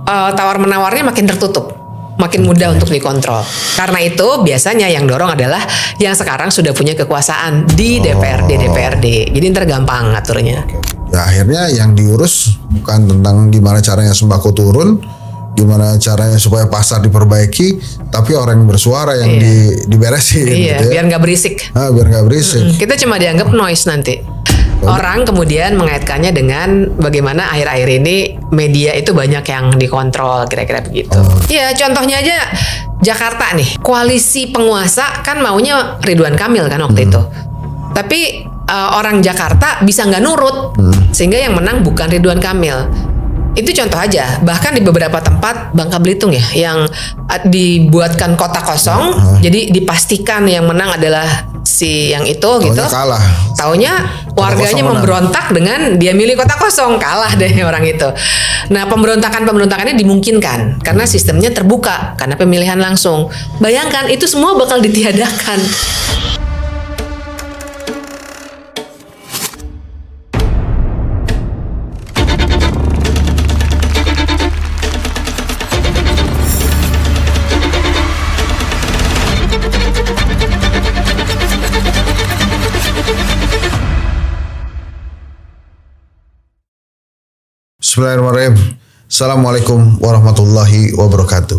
tawar menawarnya makin tertutup, makin mudah untuk dikontrol. Karena itu biasanya yang dorong adalah yang sekarang sudah punya kekuasaan di DPRD. Jadi ntar gampang ngaturnya. Ya akhirnya yang diurus bukan tentang gimana caranya sembako turun, gimana caranya supaya pasar diperbaiki, tapi orang yang bersuara yang diberesin. Iya, gitu ya. biar nggak berisik. Biar nggak berisik. Kita cuma dianggap noise nanti. Orang kemudian mengaitkannya dengan bagaimana akhir-akhir ini media itu banyak yang dikontrol, kira-kira begitu. Iya, contohnya aja Jakarta nih, koalisi penguasa kan maunya Ridwan Kamil kan waktu itu. Tapi orang Jakarta bisa nggak nurut, sehingga yang menang bukan Ridwan Kamil. Itu contoh aja. Bahkan di beberapa tempat Bangka Belitung ya, yang dibuatkan kota kosong, jadi dipastikan yang menang adalah si yang itu gitu. Kalah. Taunya warganya memberontak dengan dia milih kota kosong, kalah deh orang itu. Nah, pemberontakannya dimungkinkan karena sistemnya terbuka, karena pemilihan langsung. Bayangkan itu semua bakal ditiadakan. Bismillahirrahmanirrahim. Assalamualaikum warahmatullahi wabarakatuh.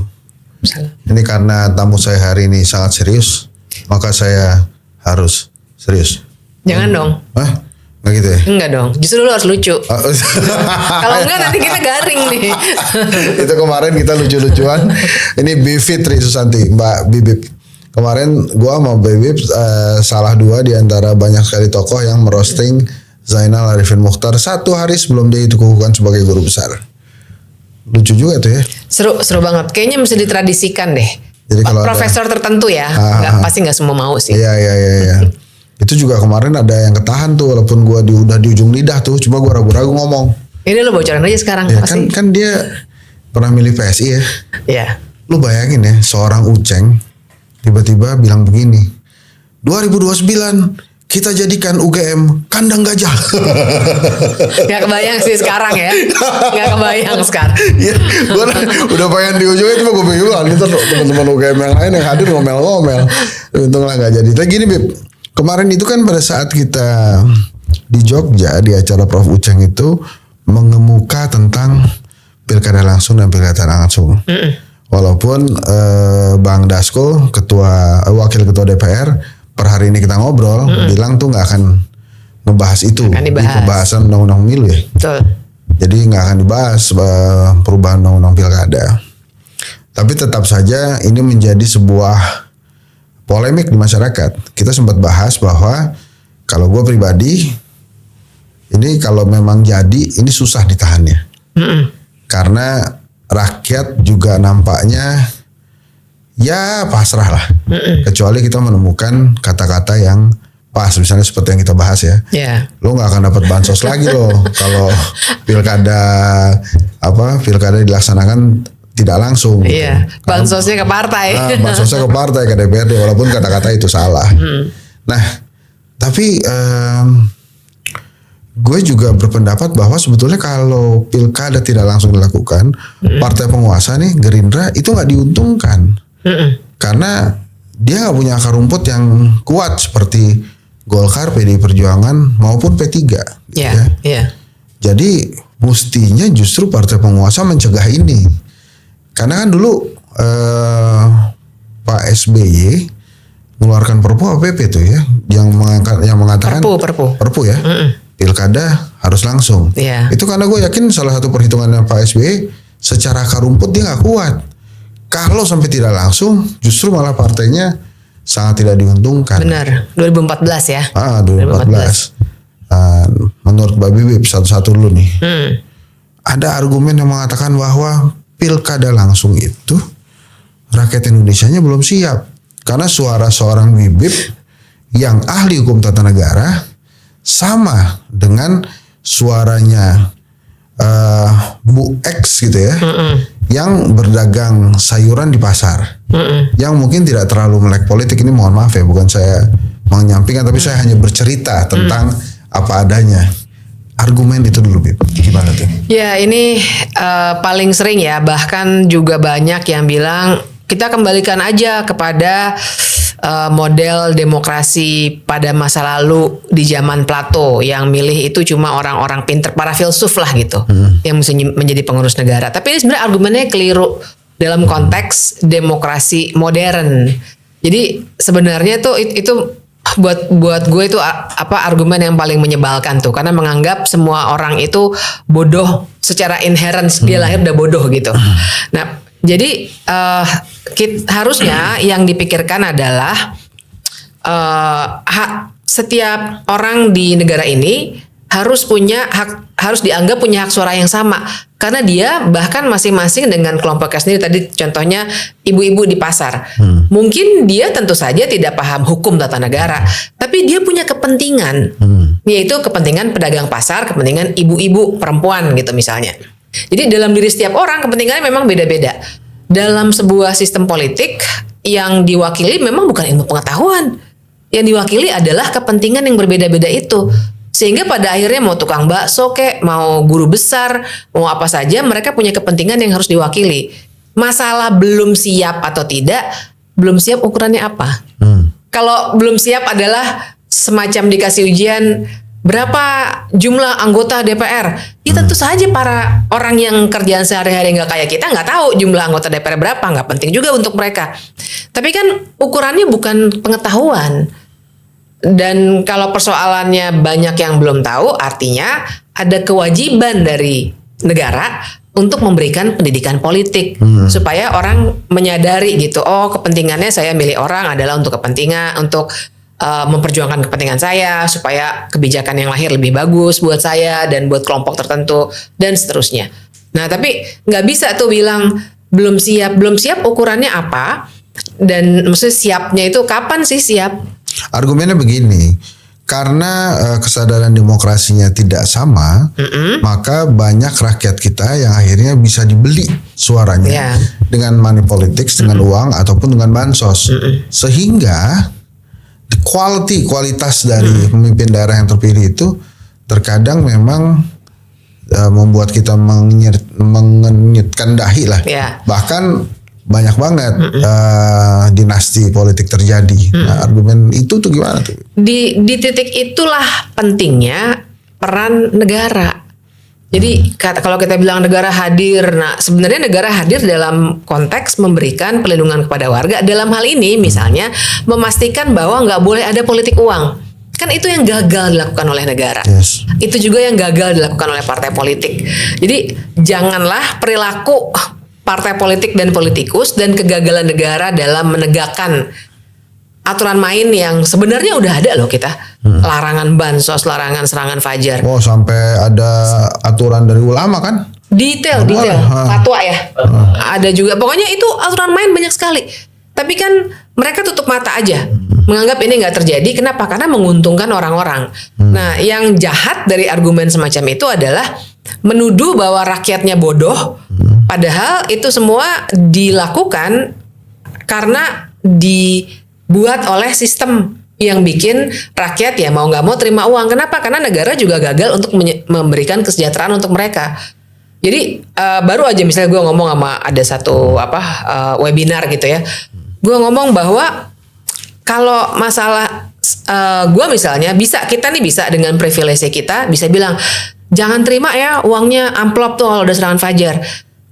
Ini karena tamu saya hari ini sangat serius, maka saya harus serius. Jangan dong. Nggak gitu ya? Enggak dong, justru lu harus lucu. Kalau enggak nanti kita garing nih. Itu kemarin kita lucu-lucuan. Ini Bivitri Susanti, Mbak Bibip. Kemarin gua sama Bibip salah dua di antara banyak sekali tokoh yang merosting Zainal Arifin Mokhtar 1 hari sebelum dia dikukuhkan sebagai guru besar. Lucu juga tuh ya. Seru banget. Kayaknya mesti ditradisikan deh. Jadi kalau profesor tertentu ya, pasti nggak semua mau sih. Iya. Itu juga kemarin ada yang ketahan tuh, walaupun gua udah di ujung lidah tuh, cuma gua ragu-ragu ngomong. Ini lo bocoran aja sekarang. Ya, kan dia pernah milih PSI ya. Iya. Lu bayangin ya, seorang Uceng tiba-tiba bilang begini, 2029 kita jadikan UGM kandang gajah. Gak kebayang sih sekarang ya. Gak kebayang sekarang. Iya, gue udah pengen di ujungnya, cuma gue bingung ntar teman-teman UGM yang lain yang hadir ngomel-ngomel. Untunglah gak jadi. Tapi gini Bib, kemarin itu kan pada saat kita di Jogja di acara Prof Uceng itu mengemuka tentang pilkada langsung dan pilkada langsung. Walaupun Bang Dasko, wakil ketua DPR, per hari ini kita ngobrol, bilang tuh nggak akan ngebahas itu di pembahasan undang-undang pemilu ya. Betul. Jadi nggak akan dibahas perubahan undang-undang pilkada. Tapi tetap saja ini menjadi sebuah polemik di masyarakat. Kita sempat bahas bahwa kalau gue pribadi, ini kalau memang jadi, ini susah ditahannya. Karena rakyat juga nampaknya ya pasrah lah. Kecuali kita menemukan kata-kata yang pas, misalnya seperti yang kita bahas ya. Lo nggak akan dapat bansos lagi lo kalau pilkada dilaksanakan tidak langsung. Iya. Gitu. Bansosnya ke partai. Bansosnya ke partai, ke DPRD, walaupun kata-kata itu salah. Nah, tapi gue juga berpendapat bahwa sebetulnya kalau pilkada tidak langsung dilakukan, partai penguasa nih Gerindra itu nggak diuntungkan. Karena dia nggak punya akar rumput yang kuat seperti Golkar, PDI Perjuangan maupun P3. Iya. Jadi mestinya justru partai penguasa mencegah ini. Karena kan dulu Pak SBY mengeluarkan Perpu APP tuh ya, yang mengatakan Perpu ya. Pilkada harus langsung. Itu karena gue yakin salah satu perhitungannya Pak SBY, secara akar rumput dia nggak kuat. Kalau sampai tidak langsung, justru malah partainya sangat tidak diuntungkan. Benar, 2014 ya. 2014. Menurut Mbak Bibip, satu-satu dulu nih. Ada argumen yang mengatakan bahwa pilkada langsung itu rakyat Indonesianya belum siap. Karena suara seorang Bibip yang ahli hukum tata negara sama dengan suaranya Bu X gitu ya, yang berdagang sayuran di pasar, yang mungkin tidak terlalu melek politik. Ini mohon maaf ya, bukan saya menyampingkan, tapi saya hanya bercerita tentang apa adanya. argumen itu dulu, Bib. Gimana tuh? Ya ini paling sering ya, bahkan juga banyak yang bilang kita kembalikan aja kepada model demokrasi pada masa lalu di zaman Plato, yang milih itu cuma orang-orang pinter, para filsuf lah gitu, yang mesti menjadi pengurus negara. Tapi ini sebenarnya argumennya keliru dalam konteks demokrasi modern. Jadi sebenarnya tuh itu buat gue itu argumen yang paling menyebalkan tuh, karena menganggap semua orang itu bodoh secara inherent, dia lahir udah bodoh gitu. Nah, jadi harusnya yang dipikirkan adalah setiap orang di negara ini harus punya hak, harus dianggap punya hak suara yang sama, karena dia bahkan masing-masing dengan kelompoknya sendiri. Tadi contohnya ibu-ibu di pasar, mungkin dia tentu saja tidak paham hukum tata negara, tapi dia punya kepentingan, yaitu kepentingan pedagang pasar, kepentingan ibu-ibu perempuan gitu misalnya. Jadi dalam diri setiap orang kepentingannya memang beda-beda. Dalam sebuah sistem politik yang diwakili memang bukan ilmu pengetahuan, yang diwakili adalah kepentingan yang berbeda-beda itu. Sehingga pada akhirnya mau tukang bakso kek, mau guru besar, mau apa saja, mereka punya kepentingan yang harus diwakili. Masalah belum siap atau tidak, belum siap ukurannya apa? Kalau belum siap adalah semacam dikasih ujian berapa jumlah anggota DPR. Ya tentu saja para orang yang kerjaan sehari-hari nggak kayak kita nggak tahu jumlah anggota DPR berapa, nggak penting juga untuk mereka. Tapi kan ukurannya bukan pengetahuan. Dan kalau persoalannya banyak yang belum tahu, artinya ada kewajiban dari negara untuk memberikan pendidikan politik supaya orang menyadari gitu, oh kepentingannya saya milih orang adalah untuk kepentingan, untuk memperjuangkan kepentingan saya supaya kebijakan yang lahir lebih bagus buat saya dan buat kelompok tertentu dan seterusnya. Nah tapi nggak bisa tuh bilang belum siap ukurannya apa, dan maksudnya siapnya itu kapan sih siap? Argumennya begini, karena kesadaran demokrasinya tidak sama, maka banyak rakyat kita yang akhirnya bisa dibeli suaranya dengan money politics, dengan uang ataupun dengan bansos, sehingga kualitas dari pemimpin daerah yang terpilih itu terkadang memang membuat kita mengenyitkan dahi lah. Bahkan banyak banget dinasti politik terjadi. Nah, argumen itu tuh gimana tuh? Di titik itulah pentingnya peran negara. Jadi kalau kita bilang negara hadir, nah sebenarnya negara hadir dalam konteks memberikan perlindungan kepada warga. Dalam hal ini misalnya memastikan bahwa nggak boleh ada politik uang. Kan itu yang gagal dilakukan oleh negara. Itu juga yang gagal dilakukan oleh partai politik. Jadi janganlah perilaku partai politik dan politikus dan kegagalan negara dalam menegakkan aturan main yang sebenarnya udah ada loh kita. Larangan bansos, larangan serangan fajar. Oh, sampai ada aturan dari ulama kan? Detail. Fatwa ya. Ada juga. Pokoknya itu aturan main banyak sekali. Tapi kan mereka tutup mata aja. Menganggap ini nggak terjadi. Kenapa? Karena menguntungkan orang-orang. Nah, yang jahat dari argumen semacam itu adalah menuduh bahwa rakyatnya bodoh. Padahal itu semua dilakukan karena dibuat oleh sistem yang bikin rakyat ya mau nggak mau terima uang. Kenapa? Karena negara juga gagal untuk memberikan kesejahteraan untuk mereka. Jadi baru aja misalnya gue ngomong sama ada satu webinar gitu ya. Gue ngomong bahwa kalau masalah gue misalnya kita bisa dengan privilege kita bisa bilang jangan terima ya uangnya amplop tuh kalau udah serangan fajar.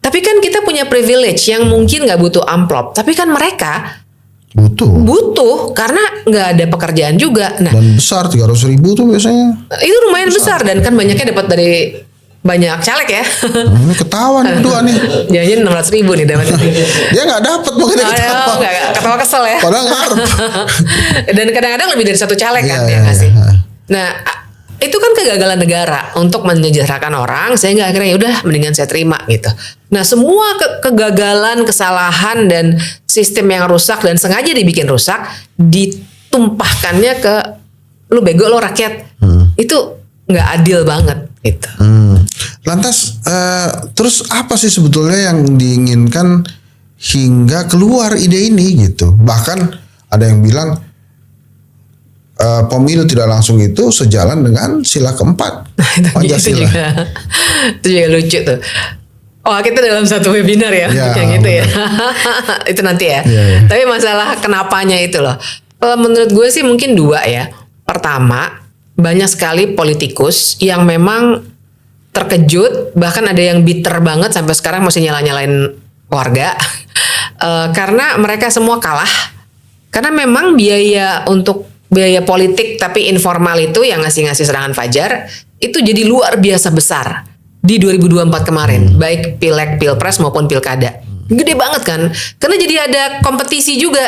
Tapi kan kita punya privilege yang mungkin nggak butuh amplop, tapi kan mereka butuh karena nggak ada pekerjaan juga. Nah, dan besar 300.000 tuh biasanya. Itu lumayan besar dan kan banyaknya dapat dari banyak caleg ya. Ini ketahuan berdua nih. Jangan 600.000 nih dapat. Dia nggak dapat makanya ketawa. Ketawa kesel ya. Padahal ngarep. Dan kadang-kadang lebih dari satu caleg kan ya nggak sih. Nah itu kan kegagalan negara untuk menyejahterakan orang sehingga akhirnya ya udah mendingan saya terima gitu. Nah semua kegagalan, kesalahan dan sistem yang rusak dan sengaja dibikin rusak ditumpahkannya ke lu bego lo rakyat. Itu nggak adil banget gitu. Lantas terus apa sih sebetulnya yang diinginkan hingga keluar ide ini gitu? Bahkan ada yang bilang pemilu tidak langsung itu sejalan dengan sila keempat Pancasila. Itu juga lucu tuh. Oh, kita dalam satu webinar ya, yang gitu ya. Itu nanti ya. Tapi masalah kenapanya itu loh. Kalau menurut gue sih mungkin dua ya. Pertama, banyak sekali politikus yang memang terkejut, bahkan ada yang bitter banget sampai sekarang masih nyala-nyalain warga. Karena mereka semua kalah. Karena memang biaya politik tapi informal itu yang ngasih serangan fajar itu jadi luar biasa besar di 2024 kemarin, baik pileg, pilpres maupun pilkada. Gede banget kan? Karena jadi ada kompetisi juga.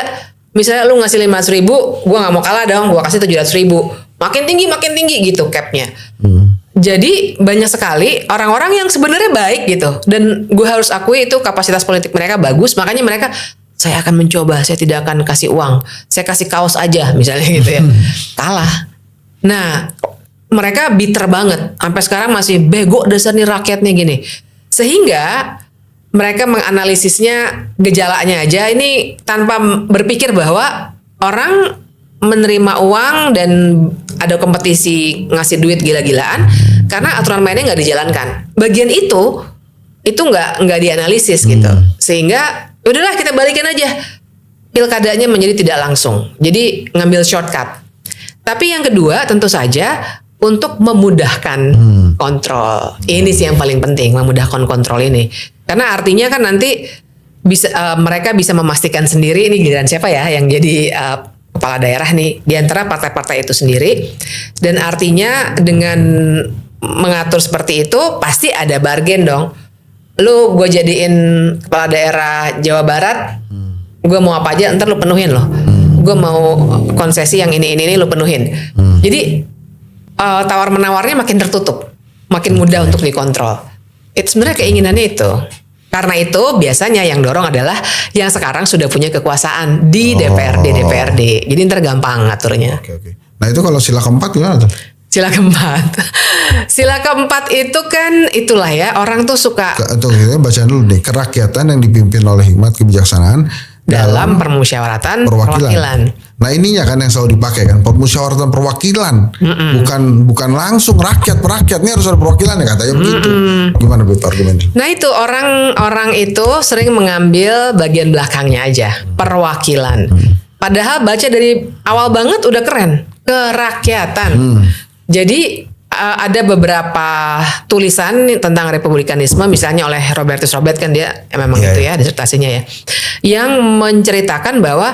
Misalnya lu ngasih 500.000, gua nggak mau kalah dong, gua kasih 700.000. Makin tinggi gitu capnya. Jadi banyak sekali orang-orang yang sebenarnya baik gitu, dan gue harus akui itu kapasitas politik mereka bagus, makanya mereka, saya akan mencoba, saya tidak akan kasih uang, saya kasih kaos aja misalnya gitu ya. Kalah. Nah, mereka bitter banget, sampai sekarang masih bego dasar nih rakyatnya gini. Sehingga mereka menganalisisnya gejalanya aja ini tanpa berpikir bahwa orang menerima uang dan ada kompetisi ngasih duit gila-gilaan karena aturan mainnya nggak dijalankan. Bagian itu nggak dianalisis gitu, sehingga udahlah kita balikin aja pilkadanya menjadi tidak langsung. Jadi ngambil shortcut. Tapi yang kedua tentu saja untuk memudahkan kontrol. Ini sih yang paling penting, memudahkan kontrol ini. Karena artinya kan nanti bisa mereka bisa memastikan sendiri ini giliran siapa ya yang jadi kepala daerah nih di antara partai-partai itu sendiri. Dan artinya dengan mengatur seperti itu pasti ada bargain dong. Lu gue jadiin kepala daerah Jawa Barat, gue mau apa aja ntar lu penuhin loh. Gue mau konsesi yang ini lu penuhin. Jadi tawar menawarnya makin tertutup, makin mudah untuk dikontrol. Itu sebenarnya keinginannya itu. Karena itu biasanya yang dorong adalah yang sekarang sudah punya kekuasaan di DPRD. Jadi ntar gampang ngaturnya. Oke. Nah itu kalau sila keempat gimana tuh? Sila keempat itu kan itulah ya, orang tuh suka. Tuh kita bacaan dulu nih, kerakyatan yang dipimpin oleh hikmat kebijaksanaan dalam permusyawaratan perwakilan. Nah ininya kan yang selalu dipakai kan, permusyawaratan perwakilan, bukan langsung rakyat per rakyat, ini harus ada perwakilan ya katanya begitu. Gimana Beb argumennya? Nah itu orang itu sering mengambil bagian belakangnya aja, perwakilan. Padahal baca dari awal banget udah keren, kerakyatan. Jadi ada beberapa tulisan tentang republikanisme, misalnya oleh Robertus Robert kan dia memang itu ya disertasinya ya, yang menceritakan bahwa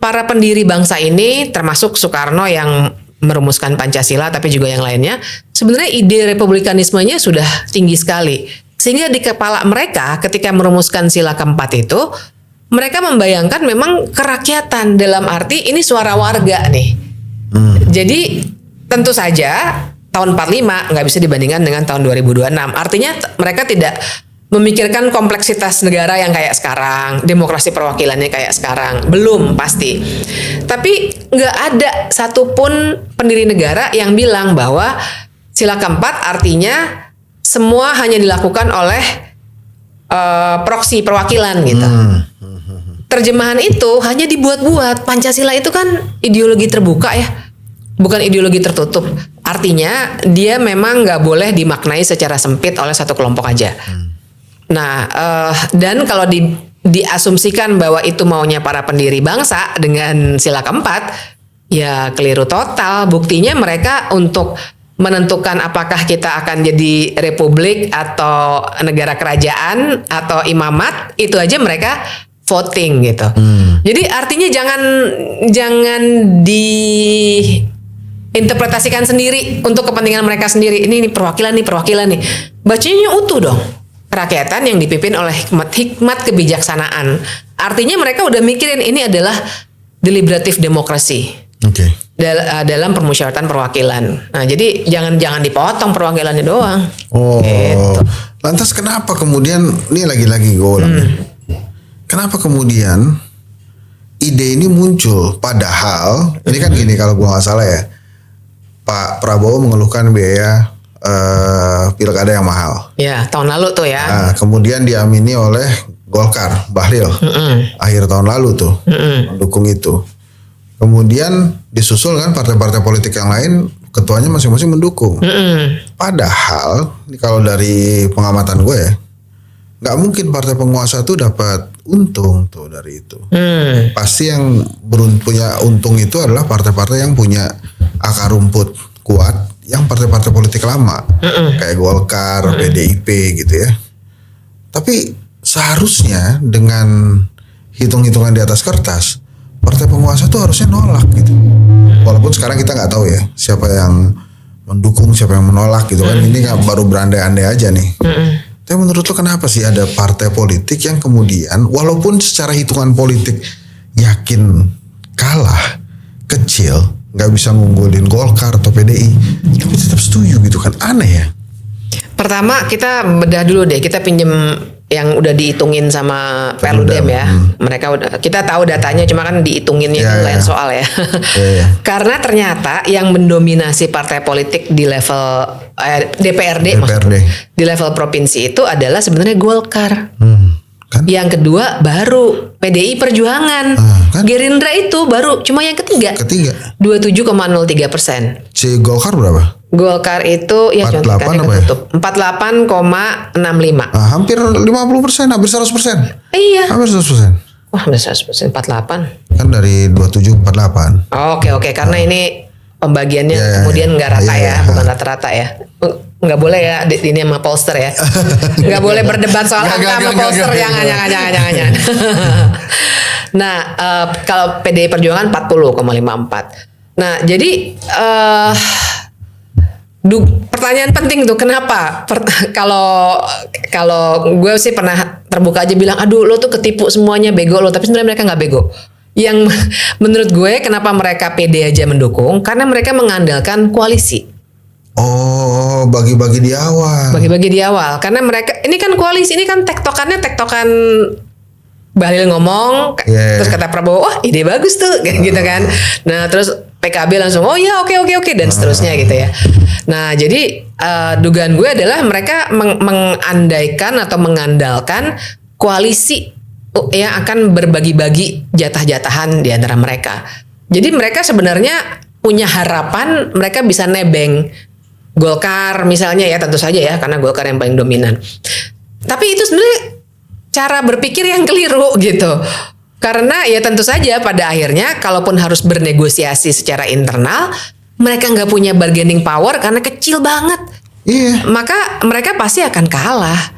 para pendiri bangsa ini termasuk Soekarno yang merumuskan Pancasila tapi juga yang lainnya, sebenarnya ide republikanismenya sudah tinggi sekali, sehingga di kepala mereka ketika merumuskan sila keempat itu mereka membayangkan memang kerakyatan dalam arti ini suara warga nih. Jadi tentu saja tahun 45 nggak bisa dibandingkan dengan tahun 2026. Artinya mereka tidak memikirkan kompleksitas negara yang kayak sekarang, demokrasi perwakilannya kayak sekarang, belum pasti. Tapi nggak ada satupun pendiri negara yang bilang bahwa sila keempat artinya semua hanya dilakukan oleh proksi perwakilan gitu. Terjemahan itu hanya dibuat-buat. Pancasila itu kan ideologi terbuka ya, bukan ideologi tertutup. Artinya dia memang nggak boleh dimaknai secara sempit oleh satu kelompok aja. Nah, dan kalau diasumsikan bahwa itu maunya para pendiri bangsa dengan sila keempat, ya keliru total. Buktinya mereka untuk menentukan apakah kita akan jadi republik atau negara kerajaan atau imamat, itu aja mereka voting gitu. Jadi artinya jangan diinterpretasikan sendiri untuk kepentingan mereka sendiri. Ini perwakilan nih. Bacanya utuh dong. Kerakyatan yang dipimpin oleh hikmat kebijaksanaan. Artinya mereka udah mikirin ini adalah deliberative demokrasi. Oke. Dalam permusyawaratan perwakilan. Nah, jadi jangan dipotong perwakilannya doang. Oh. Gitu. Lantas kenapa kemudian ini lagi-lagi gue ulang. Kenapa kemudian ide ini muncul? Padahal ini kan gini, kalau gue nggak salah ya, Pak Prabowo mengeluhkan biaya pilkada yang mahal. Ya, tahun lalu tuh ya. Nah, kemudian diamini oleh Golkar, Bahlil, akhir tahun lalu tuh mendukung itu. Kemudian disusul kan partai-partai politik yang lain, ketuanya masing-masing mendukung. Padahal kalau dari pengamatan gue ya, nggak mungkin partai penguasa tuh dapat untung tuh dari itu. Pasti yang punya untung itu adalah partai-partai yang punya akar rumput kuat, yang partai-partai politik lama, kayak Golkar, PDIP gitu ya. Tapi seharusnya dengan hitung-hitungan di atas kertas, partai penguasa tuh harusnya nolak gitu. Walaupun sekarang kita nggak tahu ya siapa yang mendukung, siapa yang menolak gitu kan. Ini baru berandai-andai aja nih. Tapi menurut lo kenapa sih ada partai politik yang kemudian walaupun secara hitungan politik yakin kalah, kecil, nggak bisa ngunggulin Golkar atau PDI, tapi tetap setuju gitu kan? Aneh ya. Pertama kita bedah dulu deh, kita pinjem yang udah dihitungin sama Perludem ya. Mereka udah, kita tahu datanya, cuma kan dihitunginnya itu lain soal ya. Karena ternyata yang mendominasi partai politik di level DPRD. Di level provinsi itu adalah sebenarnya Golkar. Kan? Yang kedua baru PDI Perjuangan. Kan? Gerindra itu baru cuma yang ketiga. 27,03%. Si Golkar berapa? Golkar itu ya 48 apa ya? 48,65. Hampir 50%, hampir 100%. Iya. Hampir 100%. Wah, hampir 100%, 48. Kan dari 27 48. Oke, karena ini pembagiannya kemudian nggak rata ya, bukan rata-rata ya. Nggak boleh ya ini sama pollster ya. Nggak boleh berdebat soal angka sama pollster, jangan. Nah, kalau PDI Perjuangan 40,54. Nah, jadi pertanyaan penting tuh, kenapa? Kalau gue sih pernah terbuka aja bilang, aduh lo tuh ketipu semuanya, bego lo. Tapi sebenarnya mereka nggak bego. Yang menurut gue kenapa mereka pede aja mendukung, karena mereka mengandalkan koalisi. Oh, bagi-bagi di awal. Karena mereka ini kan koalisi, ini kan tektokan Bahlil ngomong, terus kata Prabowo, wah ide bagus tuh, gitu kan. Nah terus PKB langsung, oh ya oke dan seterusnya gitu ya. Nah jadi dugaan gue adalah mereka mengandaikan atau mengandalkan koalisi yang akan berbagi-bagi jatah-jatahan di antara mereka. Jadi mereka sebenarnya punya harapan mereka bisa nebeng Golkar misalnya ya, tentu saja ya, karena Golkar yang paling dominan. Tapi itu sebenarnya cara berpikir yang keliru gitu. Karena ya tentu saja pada akhirnya kalaupun harus bernegosiasi secara internal, mereka nggak punya bargaining power karena kecil banget. Iya. Maka mereka pasti akan kalah.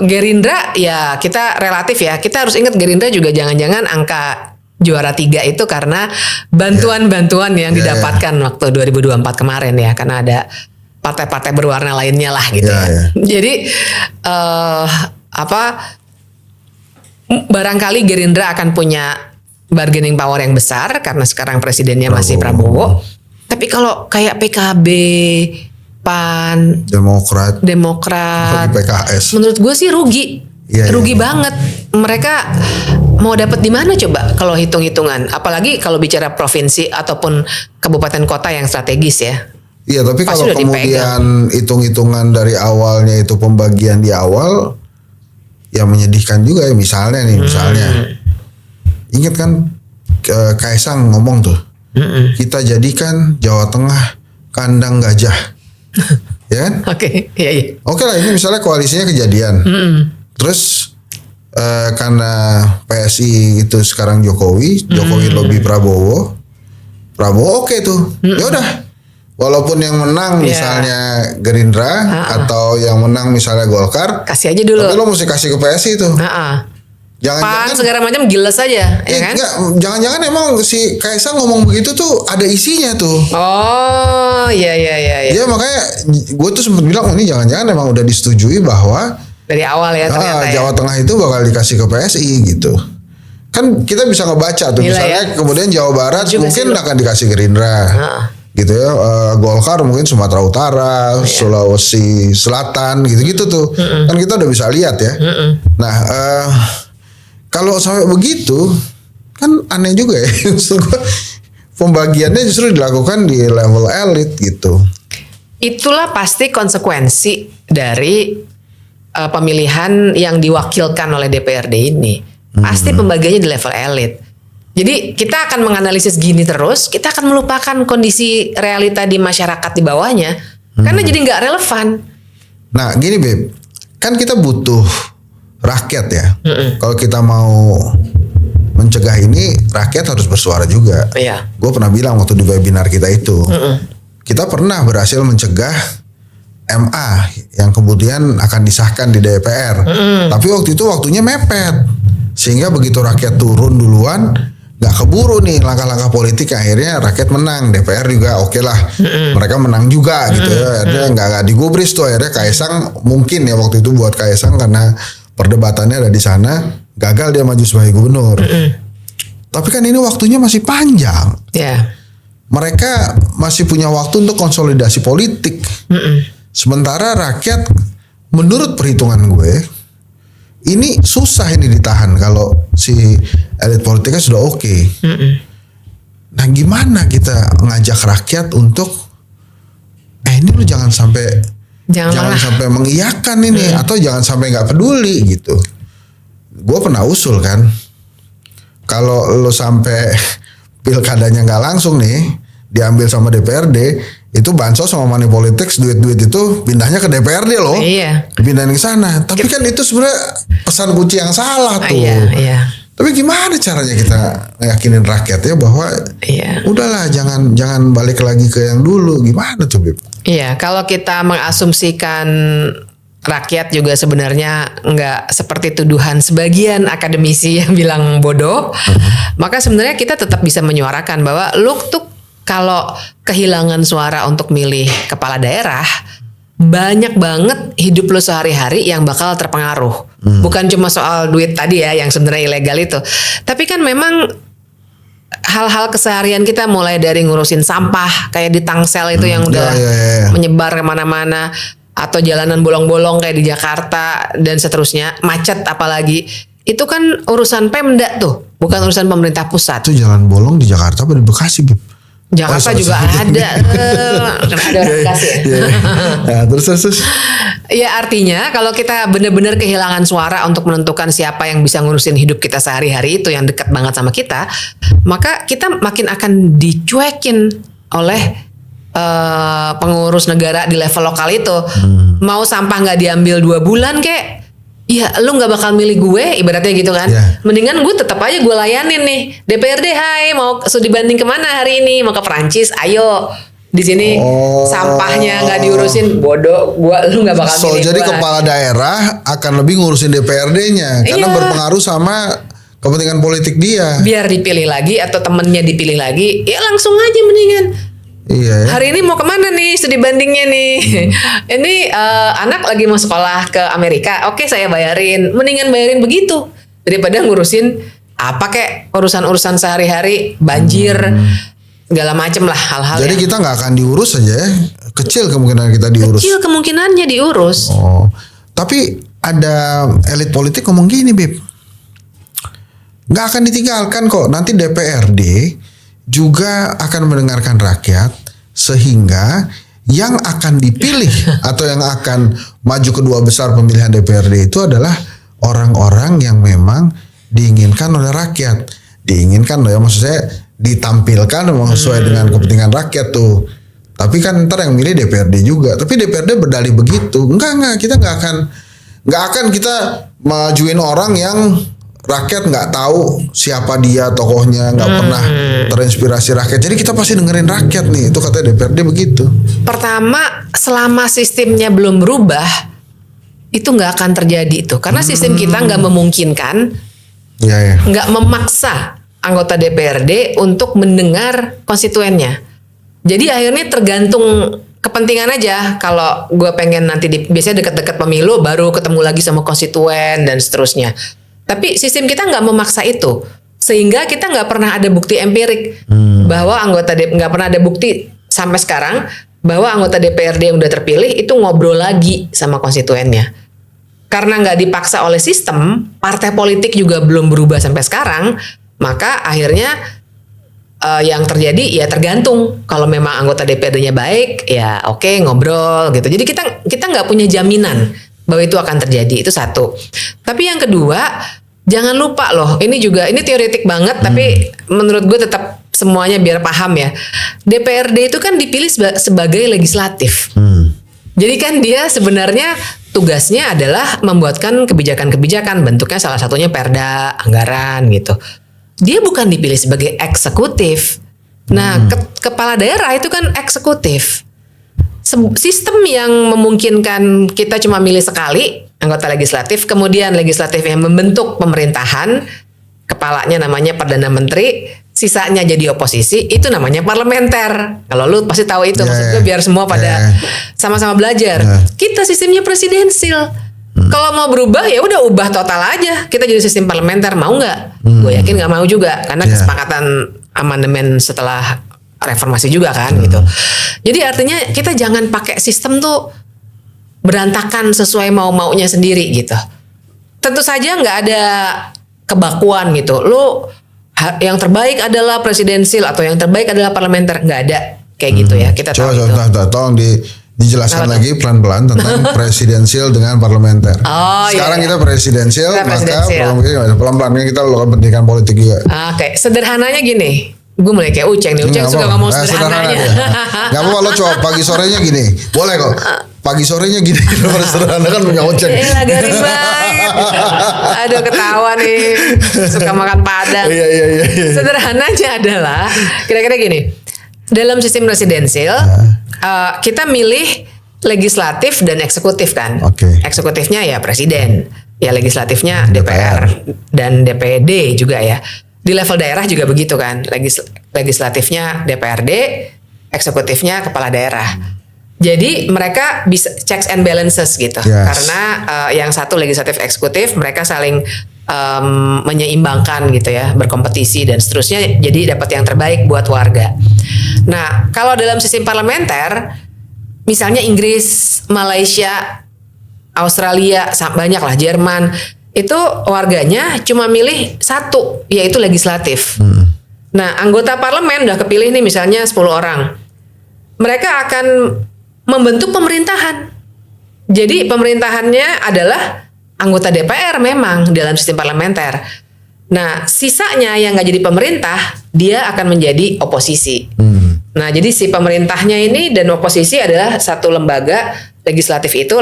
Gerindra ya kita relatif ya, kita harus ingat Gerindra juga jangan-jangan angka juara 3 itu karena bantuan-bantuan yang didapatkan waktu 2024 kemarin ya, karena ada partai-partai berwarna lainnya lah gitu ya. Jadi barangkali Gerindra akan punya bargaining power yang besar karena sekarang presidennya masih Prabowo. Tapi kalau kayak PKB, PAN, Demokrat, PKS, menurut gue sih rugi. Rugi banget. Mereka mau dapat di mana coba kalau hitung-hitungan? Apalagi kalau bicara provinsi ataupun kabupaten kota yang strategis ya. Iya, tapi kalau kemudian hitung-hitungan dari awalnya itu pembagian di awal, ya menyedihkan juga ya. Misalnya ingat kan Kaisang ngomong tuh, kita jadikan Jawa Tengah kandang gajah, ya kan? Oke lah, ini misalnya koalisinya kejadian. Terus karena PSI itu sekarang Jokowi lobby Prabowo oke tuh. Ya udah. Walaupun yang menang misalnya Gerindra atau yang menang misalnya Golkar, kasih aja dulu. Tapi lo mesti kasih ke PSI tuh. Jangan-jangan segala macam giles aja, ya kan? Enggak, jangan-jangan emang si Kaisang ngomong begitu tuh ada isinya tuh. Oh, iya. Ya makanya gue tuh sempat bilang, ini jangan-jangan emang udah disetujui bahwa dari awal ya ternyata Jawa Tengah itu bakal dikasih ke PSI gitu. Kan kita bisa ngebaca tuh. Gila, misalnya kemudian Jawa Barat mungkin akan dikasih Gerindra. Gitu ya, Golkar mungkin Sumatera Utara, Sulawesi Selatan gitu-gitu tuh. Kan kita udah bisa lihat ya. Nah, kalau sampai begitu kan aneh juga ya. Pembagiannya justru dilakukan di level elit gitu. Itulah pasti konsekuensi dari pemilihan yang diwakilkan oleh DPRD ini. Pasti pembagiannya di level elit. Jadi kita akan menganalisis gini terus, kita akan melupakan kondisi realita di masyarakat di bawahnya, karena jadi nggak relevan. Nah gini Beb, kan kita butuh rakyat ya. Kalau kita mau mencegah ini, rakyat harus bersuara juga. Iya. Gue pernah bilang waktu di webinar kita itu, kita pernah berhasil mencegah MA yang kemudian akan disahkan di DPR. Tapi waktu itu waktunya mepet, sehingga begitu rakyat turun duluan, nggak keburu nih langkah-langkah politik. Akhirnya rakyat menang, DPR juga oke lah, mereka menang juga gitu ya. Akhirnya nggak digubris tuh. Akhirnya Kaisang mungkin ya waktu itu buat Kaisang karena perdebatannya ada di sana, gagal dia maju sebagai gubernur. Tapi kan ini waktunya masih panjang. Yeah. Mereka masih punya waktu untuk konsolidasi politik. Sementara rakyat, menurut perhitungan gue, ini susah ini ditahan kalau si elit politiknya sudah oke. Nah gimana kita ngajak rakyat untuk, ini lu jangan sampai mengiyakan ini, atau jangan sampai nggak peduli gitu. Gue pernah usul kan, kalau lu sampai pilkadanya nggak langsung nih diambil sama DPRD, itu bansos sama money politics, duit-duit itu pindahnya ke DPRD loh. Iya. Dipindahin ke sana. Tapi kan itu sebenarnya pesan kunci yang salah tuh. Iya. Tapi gimana caranya kita yakinin rakyat ya bahwa udahlah jangan balik lagi ke yang dulu. Gimana tuh Bib? Iya, kalau kita mengasumsikan rakyat juga sebenarnya nggak seperti tuduhan sebagian akademisi yang bilang bodoh, maka sebenarnya kita tetap bisa menyuarakan bahwa lu tuh kalau kehilangan suara untuk milih kepala daerah, banyak banget hidup lo sehari-hari yang bakal terpengaruh. Bukan cuma soal duit tadi ya yang sebenarnya ilegal itu. Tapi kan memang hal-hal keseharian kita, mulai dari ngurusin sampah kayak di Tangsel itu yang udah menyebar kemana-mana, atau jalanan bolong-bolong kayak di Jakarta dan seterusnya, macet apalagi. Itu kan urusan Pemda tuh, bukan urusan pemerintah pusat. Itu jalan bolong di Jakarta apa di Bekasi Bib? Jakarta juga ada. Ada orang Bekasi ya. Nah, terus. Ya artinya kalau kita benar-benar kehilangan suara untuk menentukan siapa yang bisa ngurusin hidup kita sehari-hari, itu yang dekat banget sama kita, maka kita makin akan dicuekin oleh pengurus negara di level lokal itu. Mau sampah nggak diambil 2 bulan kek, ya lu nggak bakal milih gue, ibaratnya gitu kan. Mendingan gue tetap aja gue layanin nih. DPRD, hai, mau studi banding kemana hari ini? Mau ke Perancis, ayo. Di sini sampahnya nggak diurusin, bodoh, lu nggak bakal milih. Jadi kepala daerah akan lebih ngurusin DPRD-nya karena berpengaruh sama kepentingan politik dia. Biar dipilih lagi atau temennya dipilih lagi, ya langsung aja mendingan. Iya. Hari ini mau kemana nih studi bandingnya nih? Ini anak lagi mau sekolah ke Amerika. Oke, saya bayarin. Mendingan bayarin begitu daripada ngurusin apa kek urusan-urusan sehari-hari, banjir, segala macem lah hal-hal. Jadi kita nggak akan diurus aja ya? Kecil kemungkinan kita diurus. Kecil kemungkinannya diurus. Tapi ada elit politik ngomong gini Bib, nggak akan ditinggalkan kok. Nanti DPRD juga akan mendengarkan rakyat, sehingga yang akan dipilih atau yang akan maju kedua besar pemilihan DPRD itu adalah orang-orang yang memang diinginkan oleh rakyat. Diinginkan ya, maksud saya ditampilkan memang sesuai dengan kepentingan rakyat tuh. Tapi kan ntar yang milih DPRD juga. Tapi DPRD berdalih begitu. Enggak, kita nggak akan kita majuin orang yang rakyat nggak tahu siapa dia, tokohnya nggak pernah terinspirasi rakyat. Jadi kita pasti dengerin rakyat nih. Itu kata DPRD begitu. Pertama, selama sistemnya belum berubah, itu nggak akan terjadi itu. Karena sistem kita nggak memungkinkan, nggak memaksa anggota DPRD untuk mendengar konstituennya. Jadi akhirnya tergantung kepentingan aja. Kalau gue pengen nanti biasanya dekat-dekat pemilu baru ketemu lagi sama konstituen dan seterusnya. Tapi sistem kita nggak memaksa itu, sehingga kita nggak pernah ada bukti empirik bahwa nggak pernah ada bukti sampai sekarang bahwa anggota DPRD yang udah terpilih itu ngobrol lagi sama konstituennya. Karena nggak dipaksa oleh sistem, partai politik juga belum berubah sampai sekarang, maka akhirnya yang terjadi ya tergantung. Kalau memang anggota DPRD-nya baik, ya oke, ngobrol gitu. Jadi kita nggak punya jaminan bahwa itu akan terjadi. Itu satu. Tapi yang kedua, jangan lupa loh, ini teoretik banget, tapi menurut gue tetap semuanya biar paham ya. DPRD itu kan dipilih sebagai legislatif. Jadi kan dia sebenarnya tugasnya adalah membuatkan kebijakan-kebijakan, bentuknya salah satunya perda, anggaran gitu. Dia bukan dipilih sebagai eksekutif. Nah, kepala daerah itu kan eksekutif. Sistem yang memungkinkan kita cuma milih sekali anggota legislatif, kemudian legislatif yang membentuk pemerintahan, kepalanya namanya Perdana Menteri, sisanya jadi oposisi, itu namanya parlementer. Kalau lu pasti tahu itu, maksud gue biar semua pada sama-sama belajar. Kita sistemnya presidensil. Kalau mau berubah ya udah ubah total aja. Kita jadi sistem parlementer, mau nggak? Gue yakin nggak mau juga, karena kesepakatan amandemen setelah reformasi juga kan gitu. Jadi artinya kita jangan pakai sistem tuh berantakan sesuai mau-maunya sendiri gitu. Tentu saja nggak ada kebakuan gitu. Lu yang terbaik adalah presidensil atau yang terbaik adalah parlementer, nggak ada kayak gitu ya. Kita tahu itu. Tolong dijelaskan lagi pelan-pelan tentang presidensil dengan parlementer. Sekarang kita presidensil, maka pelan-pelan kita lakukan pendidikan politik juga. Oke, sederhananya gini. Gue mulai kayak Uceng nih. Uceng suka ngomong sederhananya. Gak apa-apa lo coba pagi sorenya gini. Boleh kok. Pagi sorenya gini. Sederhana kan punya Uceng. Garing banget. Aduh ketawa nih. Suka makan padang. Iya. Sederhananya adalah kira-kira gini. Dalam sistem presidensil kita milih legislatif dan eksekutif kan. Eksekutifnya ya presiden. Ya legislatifnya DPR dan DPD juga ya. Di level daerah juga begitu kan, legislatifnya DPRD, eksekutifnya kepala daerah. Jadi mereka bisa checks and balances gitu, karena yang satu legislatif eksekutif mereka saling menyeimbangkan gitu ya, berkompetisi dan seterusnya. Jadi dapat yang terbaik buat warga. Nah kalau dalam sistem parlementer, misalnya Inggris, Malaysia, Australia, banyak lah, Jerman. Itu warganya cuma milih satu, yaitu legislatif. Nah, anggota parlemen udah kepilih nih misalnya 10 orang. Mereka akan membentuk pemerintahan. Jadi pemerintahannya adalah anggota DPR memang dalam sistem parlementer. Nah, sisanya yang nggak jadi pemerintah, dia akan menjadi oposisi. Nah, jadi si pemerintahnya ini dan oposisi adalah satu lembaga legislatif itu,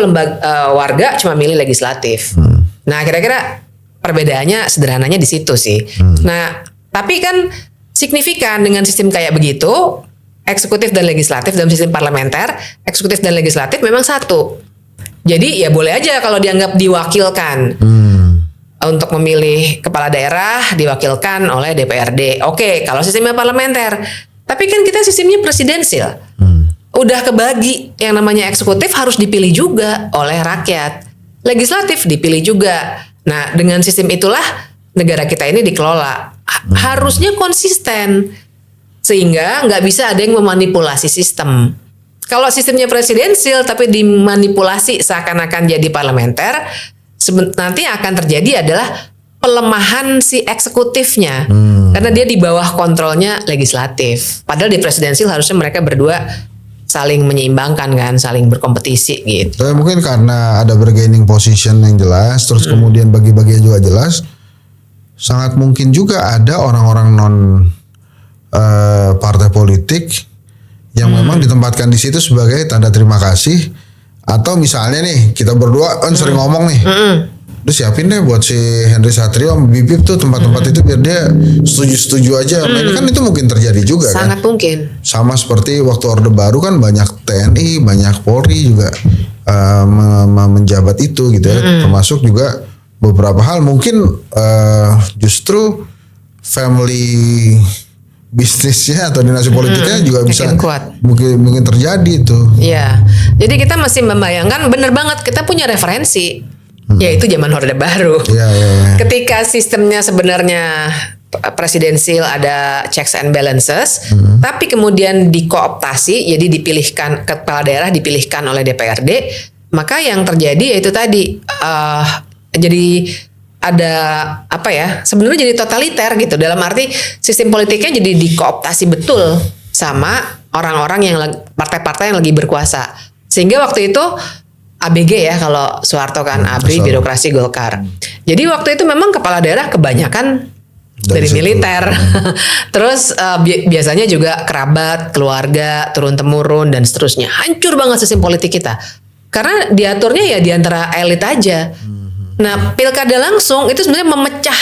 warga cuma milih legislatif. Nah, kira-kira perbedaannya sederhananya di situ sih. Nah, tapi kan signifikan dengan sistem kayak begitu, eksekutif dan legislatif dalam sistem parlementer, eksekutif dan legislatif memang satu. Jadi ya boleh aja kalau dianggap diwakilkan. Untuk memilih kepala daerah diwakilkan oleh DPRD. Oke, kalau sistemnya parlementer. Tapi kan kita sistemnya presidensil. Udah kebagi, yang namanya eksekutif harus dipilih juga oleh rakyat. Legislatif dipilih juga. Nah, dengan sistem itulah negara kita ini dikelola. Harusnya konsisten. Sehingga nggak bisa ada yang memanipulasi sistem. Kalau sistemnya presidensil tapi dimanipulasi seakan-akan jadi parlementer, nanti akan terjadi adalah pelemahan si eksekutifnya. Karena dia di bawah kontrolnya legislatif. Padahal di presidensil harusnya mereka berdua saling menyeimbangkan kan, saling berkompetisi gitu. Tapi mungkin karena ada bargaining position yang jelas, terus kemudian bagi-baginya juga jelas, sangat mungkin juga ada orang-orang non partai politik yang memang ditempatkan di situ sebagai tanda terima kasih, atau misalnya nih kita berdua kan sering ngomong nih, udah siapin deh buat si Henry Satrio sama Bibip tuh tempat-tempat itu biar dia setuju-setuju aja. Nah, ini kan itu mungkin terjadi juga. Sangat kan? Mungkin. Sama seperti waktu Orde Baru kan banyak TNI, banyak Polri juga menjabat itu gitu ya. Termasuk juga beberapa hal mungkin justru family bisnisnya atau dinasti politiknya juga bisa mungkin terjadi itu. Iya. Jadi kita masih membayangkan, bener banget, kita punya referensi. Yaitu zaman Orde Baru. Ya. Ketika sistemnya sebenarnya presidensil, ada checks and balances, tapi kemudian dikooptasi, jadi dipilihkan kepala daerah dipilihkan oleh DPRD, maka yang terjadi yaitu tadi jadi ada apa ya? Sebenarnya jadi totaliter gitu. Dalam arti sistem politiknya jadi dikooptasi betul sama orang-orang yang partai-partai yang lagi berkuasa. Sehingga waktu itu ABG ya, kalau Soeharto kan ABRI, birokrasi Golkar. Jadi waktu itu memang kepala daerah kebanyakan dari militer. Terus biasanya juga kerabat, keluarga, turun-temurun dan seterusnya. Hancur banget sistem politik kita. Karena diaturnya ya di antara elit aja. Nah, pilkada langsung itu sebenarnya memecah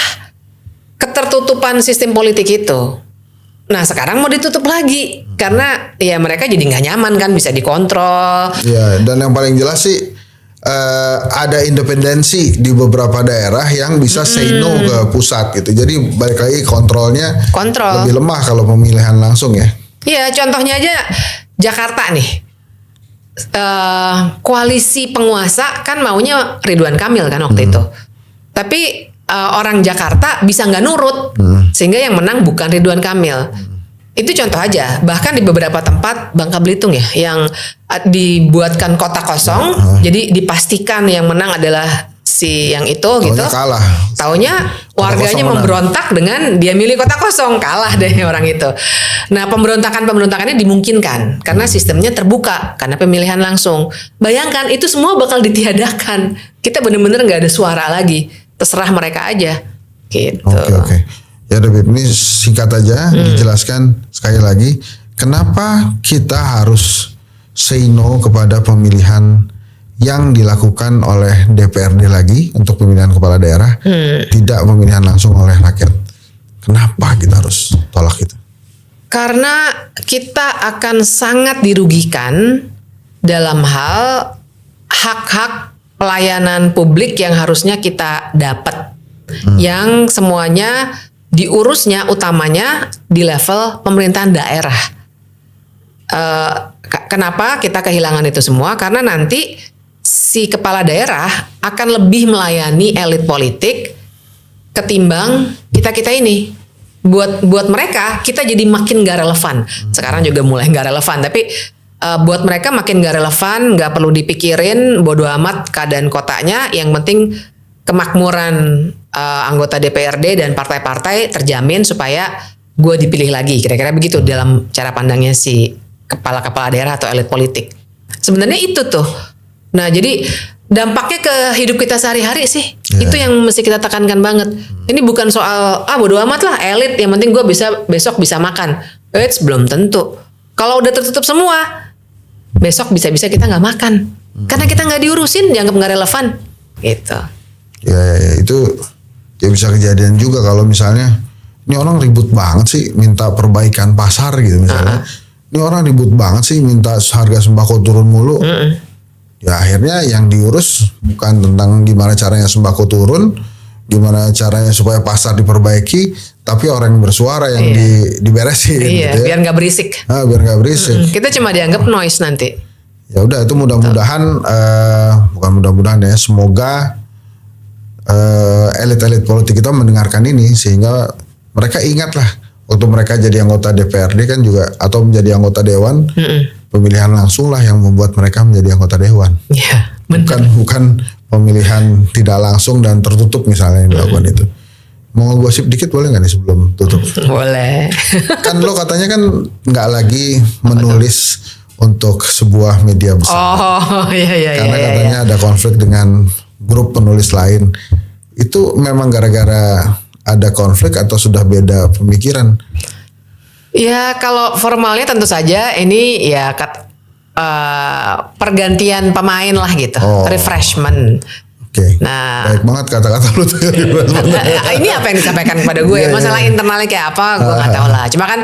ketertutupan sistem politik itu. Nah, sekarang mau ditutup lagi karena ya mereka jadi nggak nyaman kan, bisa dikontrol. Ya, dan yang paling jelas sih ada independensi di beberapa daerah yang bisa say no ke pusat gitu. Jadi balik lagi kontrolnya lebih lemah kalau pemilihan langsung ya. Iya, contohnya aja Jakarta nih. Koalisi penguasa kan maunya Ridwan Kamil kan waktu itu. Tapi orang Jakarta bisa nggak nurut, sehingga yang menang bukan Ridwan Kamil. Itu contoh aja. Bahkan di beberapa tempat Bangka Belitung ya, yang dibuatkan kota kosong, jadi dipastikan yang menang adalah si yang itu gitu. Kalah. Taunya warganya memberontak dengan dia milih kota kosong, kalah deh orang itu. Nah, pemberontakannya dimungkinkan karena sistemnya terbuka, karena pemilihan langsung. Bayangkan itu semua bakal ditiadakan. Kita bener-bener nggak ada suara lagi. Terserah mereka aja gitu. Oke. Ya Bib, ini singkat aja dijelaskan sekali lagi kenapa kita harus say no kepada pemilihan yang dilakukan oleh DPRD lagi untuk pemilihan kepala daerah, tidak pemilihan langsung oleh rakyat. Kenapa kita harus tolak itu? Karena kita akan sangat dirugikan dalam hal hak-hak pelayanan publik yang harusnya kita dapat, yang semuanya diurusnya utamanya di level pemerintahan daerah. Kenapa kita kehilangan itu semua? Karena nanti si kepala daerah akan lebih melayani elit politik ketimbang kita ini. Buat mereka kita jadi makin gak relevan. Sekarang juga mulai gak relevan, tapi buat mereka makin gak relevan, gak perlu dipikirin, bodo amat keadaan kotanya, yang penting kemakmuran anggota DPRD dan partai-partai terjamin supaya gue dipilih lagi, kira-kira begitu dalam cara pandangnya si kepala-kepala daerah atau elit politik. Sebenarnya itu tuh. Nah, jadi dampaknya ke hidup kita sehari-hari sih, itu yang mesti kita tekankan banget. Ini bukan soal bodo amat lah elit, yang penting gue besok bisa makan. Belum tentu. Kalau udah tertutup semua, besok bisa-bisa kita nggak makan karena kita nggak diurusin, dianggap nggak relevan gitu. Ya, itu ya bisa kejadian juga kalau misalnya ini orang ribut banget sih minta perbaikan pasar gitu misalnya. Ini orang ribut banget sih minta harga sembako turun mulu. Ya akhirnya yang diurus bukan tentang gimana caranya sembako turun, gimana caranya supaya pasar diperbaiki, tapi orang yang bersuara yang diberesin. Iya, gitu ya. Biar nggak berisik. Biar nggak berisik. Kita cuma dianggap noise nanti. Ya udah, itu mudah-mudahan bukan mudah-mudahan ya, semoga elit-elit politik kita mendengarkan ini sehingga mereka ingat lah waktu mereka jadi anggota DPRD kan juga, atau menjadi anggota dewan, pemilihan langsung lah yang membuat mereka menjadi anggota dewan. Iya, bukan pemilihan tidak langsung dan tertutup misalnya yang dilakukan itu. Mau gosip dikit boleh nggak nih sebelum tutup? Boleh. Kan lo katanya kan nggak lagi menulis untuk sebuah media besar. Iya. Karena katanya ada konflik dengan grup penulis lain. Itu memang gara-gara ada konflik atau sudah beda pemikiran? Ya, kalau formalnya tentu saja ini ya pergantian pemain lah gitu, refreshment. Oke. Nah, baik banget kata-kata lu tuh. ini apa yang disampaikan kepada gue? Masalah internalnya kayak apa? Gue nggak tahu lah. Cuma kan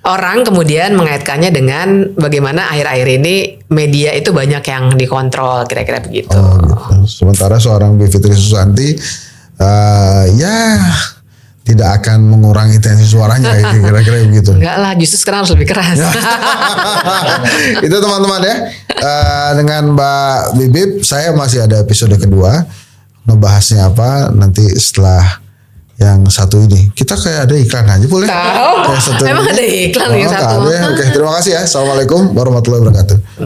orang kemudian mengaitkannya dengan bagaimana akhir-akhir ini media itu banyak yang dikontrol, kira-kira begitu. Gitu. Sementara seorang Bivitri Susanti ya tidak akan mengurangi tensi suaranya, kira-kira begitu. Enggak lah, justru sekarang harus lebih keras. Itu teman-teman ya. Dengan Mbak Bibip, saya masih ada episode kedua. Ngebahasnya apa nanti setelah yang satu ini. Kita kayak ada iklan aja boleh? Tahu. Emang ada iklan yang satu. Oke, terima kasih ya. Assalamualaikum warahmatullahi wabarakatuh.